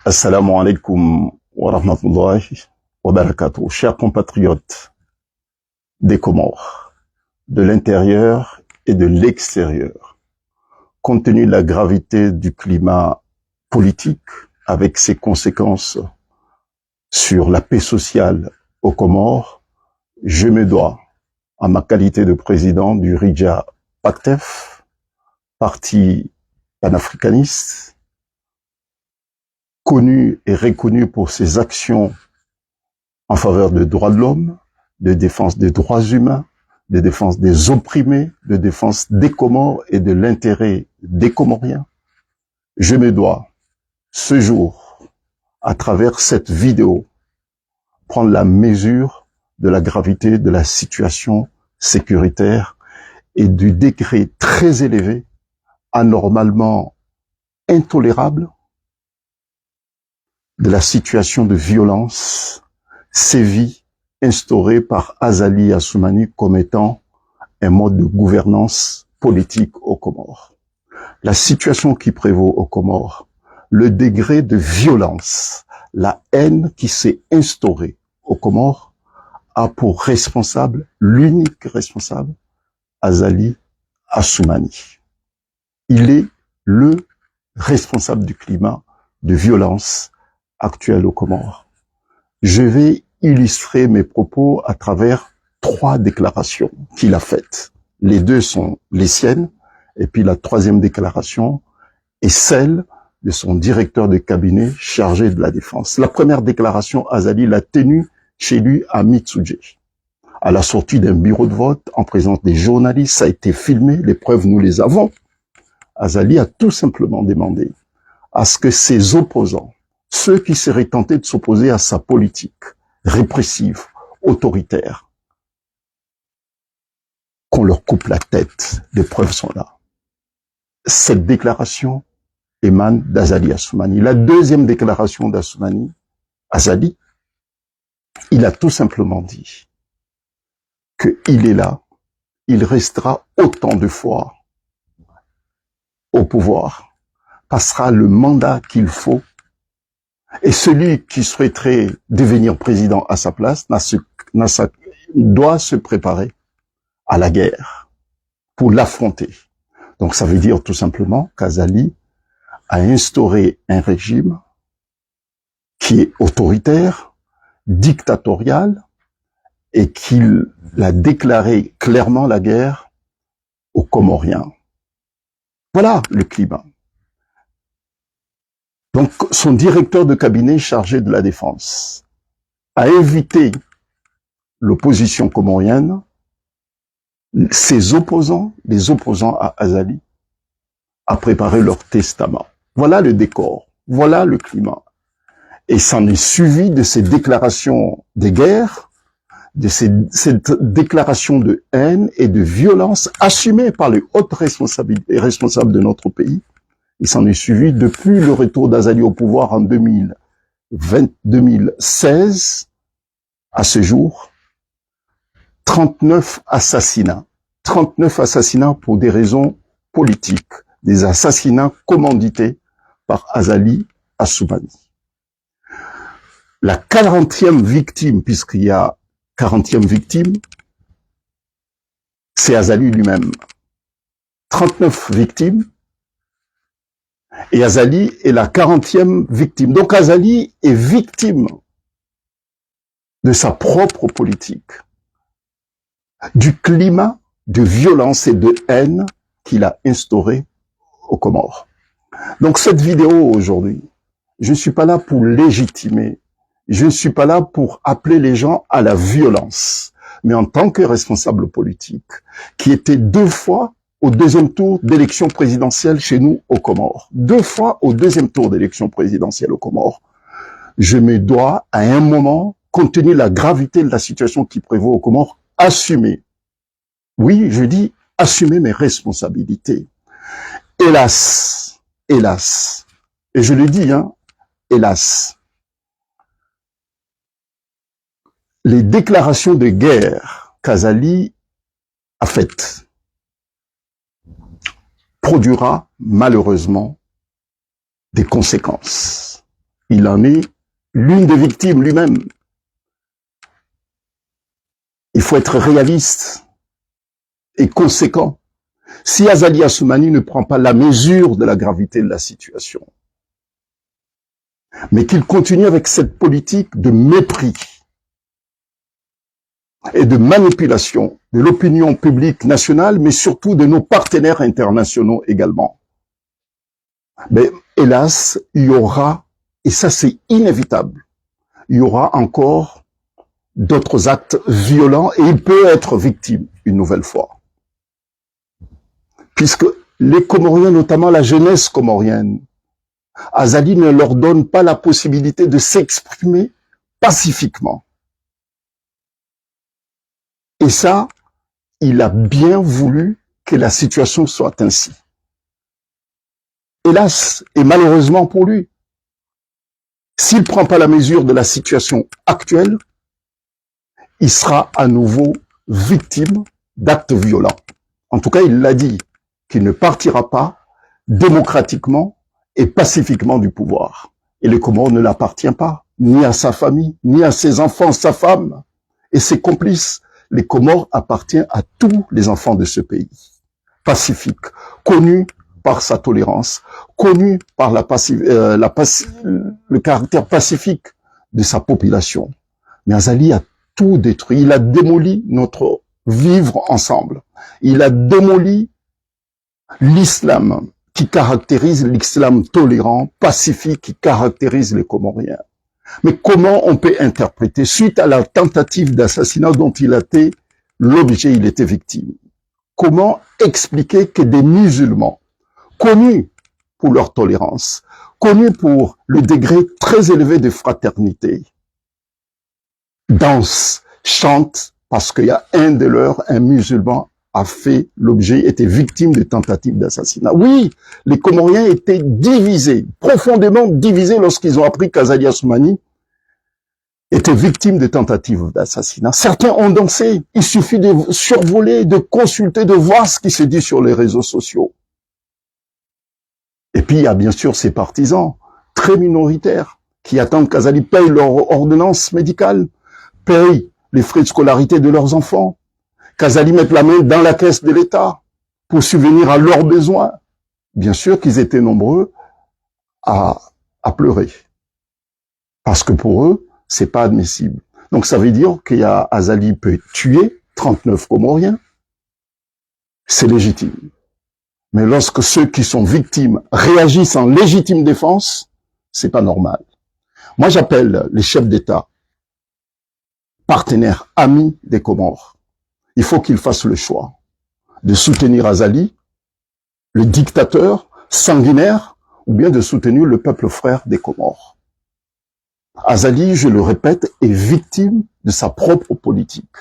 Assalamu alaikum wa rahmatullahi wa barakatuh. Chers compatriotes des Comores, de l'intérieur et de l'extérieur, compte tenu de la gravité du climat politique avec ses conséquences sur la paix sociale aux Comores, je me dois, en ma qualité de président du Rija PACTEF, parti panafricaniste, connu et reconnu pour ses actions en faveur des droits de l'homme, de défense des droits humains, de défense des opprimés, de défense des Comores et de l'intérêt des Comoriens. Je me dois, ce jour, à travers cette vidéo, prendre la mesure de la gravité de la situation sécuritaire et du degré très élevé, anormalement intolérable, de la situation de violence sévie instaurée par Azali Assoumani comme étant un mode de gouvernance politique aux Comores. La situation qui prévaut aux Comores, le degré de violence, la haine qui s'est instaurée aux Comores a pour responsable, l'unique responsable, Azali Assoumani. Il est le responsable du climat de violence actuel aux Comores. Je vais illustrer mes propos à travers 3 déclarations qu'il a faites. Les 2 sont les siennes, et puis la 3e déclaration est celle de son directeur de cabinet chargé de la défense. La première déclaration, Azali l'a tenue chez lui à Mitsuje. À la sortie d'un bureau de vote, en présence des journalistes, ça a été filmé, les preuves nous les avons. Azali a tout simplement demandé à ce que ses opposants, ceux qui seraient tentés de s'opposer à sa politique répressive, autoritaire, qu'on leur coupe la tête. Les preuves sont là. Cette déclaration émane d'Azali Assoumani. La 2e déclaration d'Assoumani, Azali, il a tout simplement dit qu'il est là, il restera autant de fois au pouvoir, passera le mandat qu'il faut. Et celui qui souhaiterait devenir président à sa place doit se préparer à la guerre pour l'affronter. Donc ça veut dire tout simplement qu'Azali a instauré un régime qui est autoritaire, dictatorial, et qu'il a déclaré clairement la guerre aux Comoriens. Voilà le climat. Donc, son directeur de cabinet chargé de la défense a invité l'opposition comorienne, ses opposants, les opposants à Azali, à préparer leur testament. Voilà le décor, voilà le climat. Et s'en est suivi de ces déclarations de guerre, de cette déclaration de haine et de violence assumées par les hautes responsabilités responsables de notre pays. Il s'en est suivi depuis le retour d'Azali au pouvoir en 2016 à ce jour, 39 assassinats. 39 assassinats pour des raisons politiques, des assassinats commandités par Azali Assoumani. La 40e victime, puisqu'il y a 40e victime, c'est Azali lui-même. 39 victimes, et Azali est la 40e victime. Donc Azali est victime de sa propre politique, du climat de violence et de haine qu'il a instauré aux Comores. Donc cette vidéo aujourd'hui, je ne suis pas là pour légitimer, je ne suis pas là pour appeler les gens à la violence, mais en tant que responsable politique, qui était 2 fois au 2e tour d'élection présidentielle chez nous aux Comores. 2 fois au 2e tour d'élection présidentielle aux Comores. Je me dois, à un moment, compte tenu de la gravité de la situation qui prévaut aux Comores, assumer. Oui, je dis assumer mes responsabilités. Hélas, hélas, et je le dis, hélas, les déclarations de guerre qu'Azali a faites produira malheureusement des conséquences. il en est l'une des victimes lui-même. Il faut être réaliste et conséquent. Si Azali Assoumani ne prend pas la mesure de la gravité de la situation, mais qu'il continue avec cette politique de mépris et de manipulation de l'opinion publique nationale, mais surtout de nos partenaires internationaux également, mais hélas, il y aura, et ça c'est inévitable, il y aura encore d'autres actes violents et il peut être victime une nouvelle fois. Puisque les Comoriens, notamment la jeunesse comorienne, Azali ne leur donne pas la possibilité de s'exprimer pacifiquement. Et ça, il a bien voulu que la situation soit ainsi. Hélas, et malheureusement pour lui, s'il ne prend pas la mesure de la situation actuelle, il sera à nouveau victime d'actes violents. En tout cas, il l'a dit, qu'il ne partira pas démocratiquement et pacifiquement du pouvoir. Et le Comores ne l'appartient pas, ni à sa famille, ni à ses enfants, sa femme et ses complices. Les Comores appartiennent à tous les enfants de ce pays. Pacifique, connu par sa tolérance, connu par le caractère pacifique de sa population. Mais Azali a tout détruit. Il a démoli notre vivre ensemble. Il a démoli l'islam qui caractérise l'islam tolérant, pacifique, qui caractérise les Comoriens. Mais comment on peut interpréter, suite à la tentative d'assassinat dont il a été l'objet, il était victime, comment expliquer que des musulmans, connus pour leur tolérance, connus pour le degré très élevé de fraternité, dansent, chantent, parce qu'il y a un musulman, a fait l'objet, était victime de tentatives d'assassinat. Oui, les Comoriens étaient divisés, profondément divisés lorsqu'ils ont appris qu'Azali Assoumani était victime de tentatives d'assassinat. Certains ont dansé. Il suffit de survoler, de consulter, de voir ce qui se dit sur les réseaux sociaux. Et puis, il y a bien sûr ces partisans, très minoritaires, qui attendent qu'Azali paye leur ordonnance médicale, paye les frais de scolarité de leurs enfants, qu'Azali mette la main dans la caisse de l'État pour subvenir à leurs besoins. Bien sûr qu'ils étaient nombreux à pleurer. Parce que pour eux, c'est pas admissible. Donc ça veut dire qu'il y a Azali peut tuer 39 Comoriens. C'est légitime. Mais lorsque ceux qui sont victimes réagissent en légitime défense, c'est pas normal. Moi, j'appelle les chefs d'État, partenaires, amis des Comores. Il faut qu'ils fassent le choix de soutenir Azali, le dictateur sanguinaire, ou bien de soutenir le peuple frère des Comores. Azali, je le répète, est victime de sa propre politique.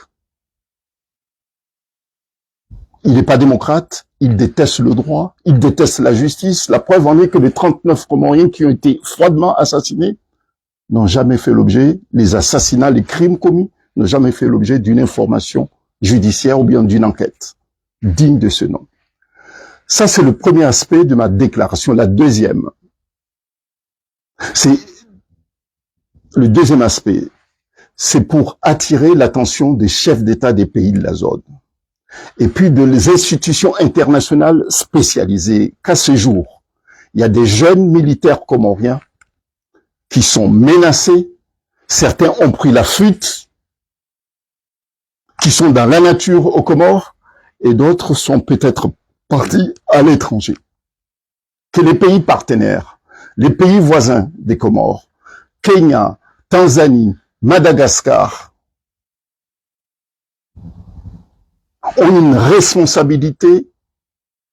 Il n'est pas démocrate, il déteste le droit, il déteste la justice. La preuve en est que les 39 Comoriens qui ont été froidement assassinés n'ont jamais fait l'objet, les assassinats, les crimes commis, n'ont jamais fait l'objet d'une information judiciaire ou bien d'une enquête digne de ce nom. Ça, c'est le premier aspect de ma déclaration. Le deuxième aspect, c'est pour attirer l'attention des chefs d'État des pays de la zone et puis de les institutions internationales spécialisées qu'à ce jour, il y a des jeunes militaires comoriens qui sont menacés, certains ont pris la fuite, qui sont dans la nature aux Comores, et d'autres sont peut-être partis à l'étranger. Que les pays partenaires, les pays voisins des Comores, Kenya, Tanzanie, Madagascar, ont une responsabilité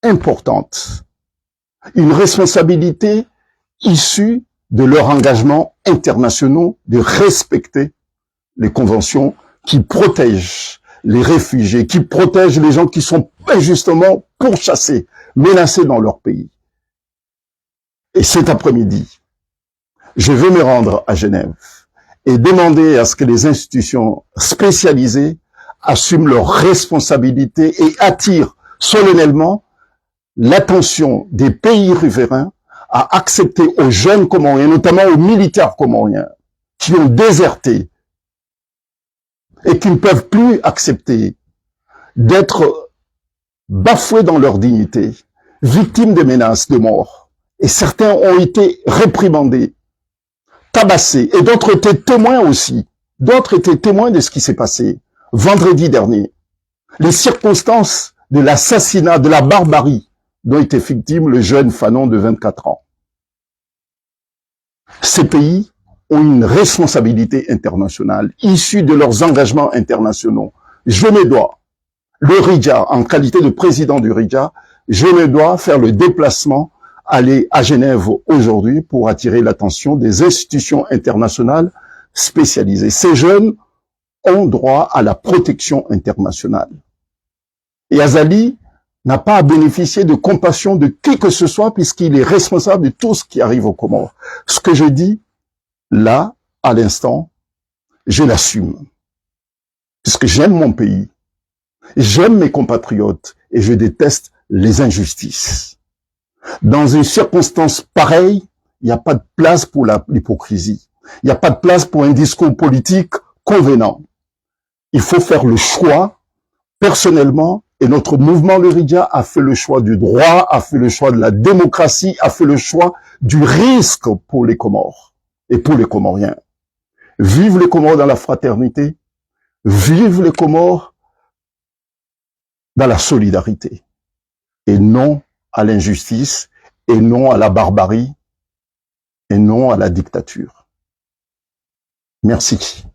importante, une responsabilité issue de leur engagement internationaux de respecter les conventions qui protègent les réfugiés, qui protègent les gens qui sont injustement pourchassés, menacés dans leur pays. Et cet après-midi, je vais me rendre à Genève et demander à ce que les institutions spécialisées assument leurs responsabilités et attirent solennellement l'attention des pays riverains à accepter aux jeunes Comoriens, notamment aux militaires comoriens, qui ont déserté et qui ne peuvent plus accepter d'être bafoués dans leur dignité, victimes de menaces de mort. Et certains ont été réprimandés, tabassés, et d'autres étaient témoins aussi. D'autres étaient témoins de ce qui s'est passé vendredi dernier. Les circonstances de l'assassinat, de la barbarie dont était victime le jeune Fanon de 24 ans. Ces pays ont une responsabilité internationale issue de leurs engagements internationaux. Je me dois, le RIDJA, en qualité de président du RIDJA, je me dois faire le déplacement, aller à Genève aujourd'hui pour attirer l'attention des institutions internationales spécialisées. Ces jeunes ont droit à la protection internationale. Et Azali n'a pas à bénéficier de compassion de qui que ce soit puisqu'il est responsable de tout ce qui arrive aux Comores. Ce que je dis, là, à l'instant, je l'assume. Puisque j'aime mon pays, j'aime mes compatriotes et je déteste les injustices. Dans une circonstance pareille, il n'y a pas de place pour l'hypocrisie. Il n'y a pas de place pour un discours politique convenant. Il faut faire le choix, personnellement, et notre mouvement, le RIDJA, a fait le choix du droit, a fait le choix de la démocratie, a fait le choix du risque pour les Comores et pour les Comoriens. Vive les Comores dans la fraternité, vive les Comores dans la solidarité, et non à l'injustice, et non à la barbarie, et non à la dictature. Merci.